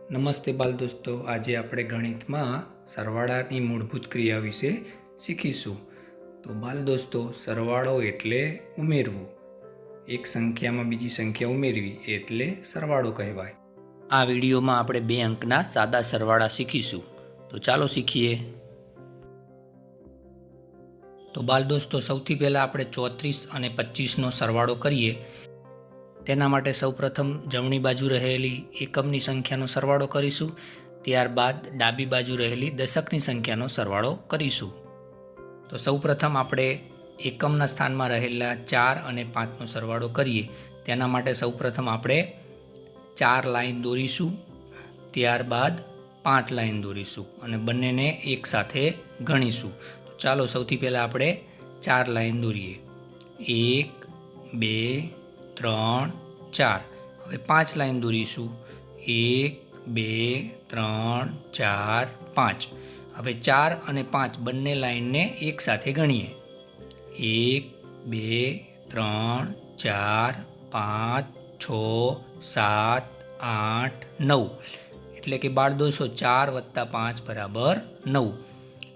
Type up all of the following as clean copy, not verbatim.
નમસ્તે બાલ દોસ્તો, આજે આપણે ગણિતમાં સરવાળાની મૂળભૂત ક્રિયા વિશે શીખીશું. તો બાલ દોસ્તો, સરવાળો એટલે ઉમેરવું. એક સંખ્યામાં બીજી સંખ્યા ઉમેરવી એટલે સરવાળો કહેવાય. આ વિડીયોમાં આપણે 2 અંકના સાદા સરવાળા શીખીશું. તો ચાલો શીખીએ. તો બાલ દોસ્તો, સૌથી પહેલાં આપણે 34 અને 25નો સરવાળો કરીએ. તેના માટે સૌપ્રથમ જમણી બાજુ રહેલી એકમની સંખ્યાનો સરવાળો કરીશું. ત્યારબાદ ડાબી બાજુ રહેલી દશકની સંખ્યાનો સરવાળો કરીશું. તો સૌપ્રથમ આપણે એકમના સ્થાનમાં રહેલા 4 અને 5નો સરવાળો કરીએ. તેના માટે સૌપ્રથમ આપણે 4 લાઈન દોરીશું, ત્યારબાદ 5 લાઈન દોરીશું અને બંનેને એકસાથે ગણીશું. તો ચાલો સૌથી પહેલાં આપણે 4 લાઈન દોરીએ. 1, 2, 3, 4. હવે 5 લાઈન દોરીશું. 1, 2, 3, 4, 5. હવે 4 અને 5 બંને લાઈનને એકસાથે ગણીએ. 1, 2, 3, 4, 5, 6, 7, 8, 9. એટલે કે બાળ દોસ્તો 4 + 5 = 9.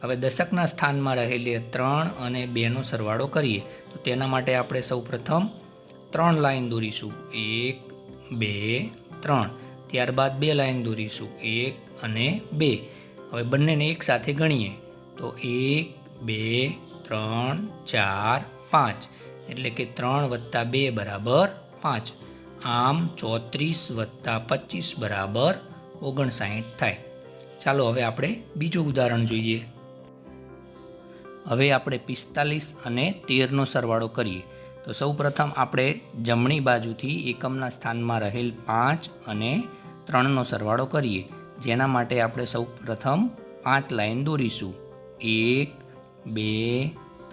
હવે દશકના સ્થાનમાં રહેલી 3 અને 2નો સરવાળો કરીએ. તો તેના માટે આપણે સૌપ્રથમ 3 લાઈન દોરીશું. 1, 2, 3. ત્યારબાદ 2 લાઈન દોરીશું. 1 અને 2. હવે બંનેને એકસાથે ગણીએ. તો 1, 2, 3, 4, 5. એટલે કે 3 + 2 = 5. આમ 34 + 25 = 59 થાય. ચાલો હવે આપણે બીજું ઉદાહરણ જોઈએ. હવે આપણે 45 અને 13નો સરવાળો કરીએ. તો સૌપ્રથમ આપણે જમણી બાજુથી એકમના સ્થાનમાં રહેલ 5 અને 3નો સરવાળો કરીએ. જેના માટે આપણે સૌપ્રથમ 5 લાઈન દોરીશું. 1, 2,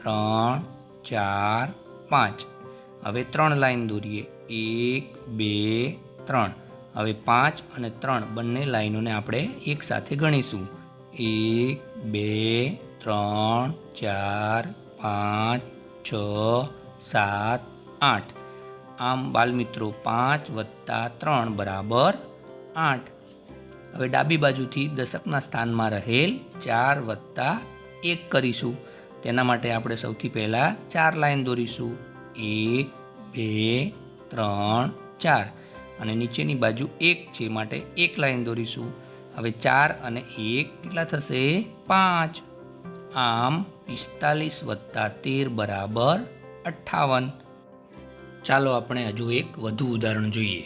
3, 4, 5. હવે 3 લાઈન દોરીએ. 1, 2, 3. હવે 5 અને 3 બંને લાઈનોને આપણે એકસાથે ગણીશું. 1, 2, 3, 4, 5, 6, 7, 8. આમ બાલમિત્રો 5 + 3 = 8. હવે ડાબી બાજુથી દશકના સ્થાનમાં રહેલ 4 + 1 કરીશું. તેના માટે આપણે સૌથી પહેલાં 4 લાઈન દોરીશું. 1, 2, 3, 4. અને નીચેની બાજુ 1 છે માટે 1 લાઈન દોરીશું. હવે 4 અને 1 કેટલા થશે? 5. આમ 45 + 13 = 58. ચાલો આપણે હજુ એક વધુ ઉદાહરણ જોઈએ.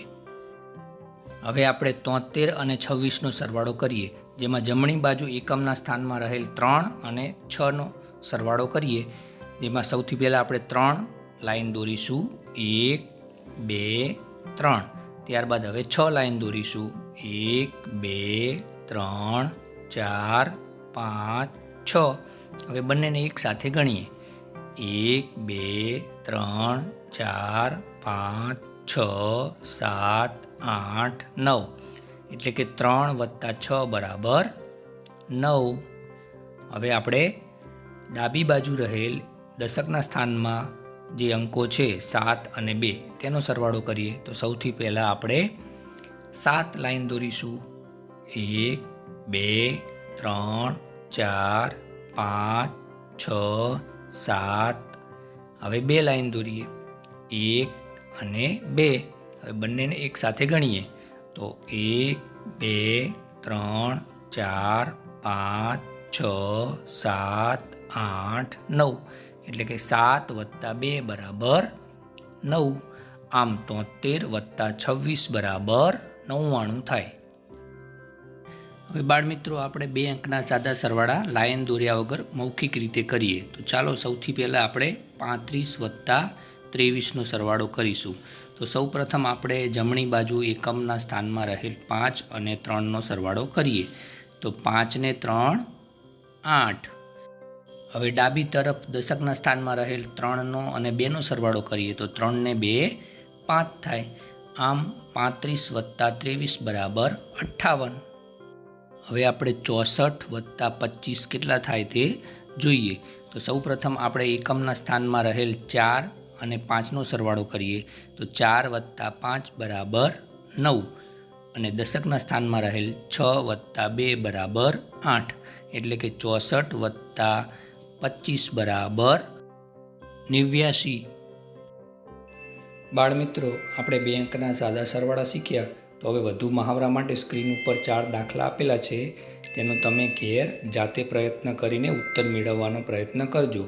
હવે આપણે 73 અને 26નો સરવાળો કરીએ. જેમાં જમણી બાજુ એકમના સ્થાનમાં રહેલ 3 અને 6નો સરવાળો કરીએ. જેમાં સૌથી પહેલાં આપણે 3 લાઈન દોરીશું. 1, 2, 3. ત્યારબાદ હવે 6 લાઈન દોરીશું. 1, 2, 3, 4, 5, 6. હવે બંનેને એકસાથે ગણીએ. 1, 2, 3, 4, 5, 6, 7, 8, 9. એટલે કે 3 + 6 = 9. હવે આપણે ડાબી બાજુ રહેલ દશકના સ્થાનમાં જે અંકો છે 7 અને 2 તેનો સરવાળો કરીએ. તો સૌથી પહેલાં આપણે 7 લાઈન દોરીશું. 1, 2, 3, 4, 5, 6, 7. હવે 2 લાઈન દોરીએ. 1 અને 2. હવે બંનેને એકસાથે ગણીએ. તો 1, 2, 3, 4, 5, 6, 7, 8, 9. એટલે કે 7 + 2 = 9. આમ 73 + 26 = 99 થાય. હવે બાળમિત્રો, આપણે 2 અંકના સાદા સરવાળા લાઈન દોર્યા વગર મૌખિક રીતે કરીએ. તો ચાલો સૌથી પહેલાં આપણે 35 + 23નો સરવાળો કરીશું. તો સૌપ્રથમ આપણે જમણી બાજુ એકમના સ્થાનમાં રહેલ 5 અને 3નો સરવાળો કરીએ. તો 5 ને 3 8. હવે ડાબી તરફ દશકના સ્થાનમાં રહેલ 3નો અને 2નો સરવાળો કરીએ. તો 3 ને 2 5 થાય. આમ 35 + 23 = 58. હવે આપણે 64 + 25 કેટલા થાય તે જોઈએ. તો સૌપ્રથમ આપણે એકમના સ્થાનમાં રહેલ 4 અને 5નો સરવાળો કરીએ. તો 4 + 5 = 9. અને દશકના સ્થાનમાં રહેલ 6 વત્તા 2 બરાબર 8, એટલે કે 64 વત્તા 25 બરાબર 89. બાળમિત્રો, આપણે 2 અંકના સાદા સરવાળા શીખ્યા. તો હવે વધુ મહાવરા માટે સ્ક્રીન ઉપર 4 દાખલા આપેલા છે, તેનો તમે ઘેર જાતે પ્રયત્ન કરીને ઉત્તર મેળવવાનો પ્રયત્ન કરજો.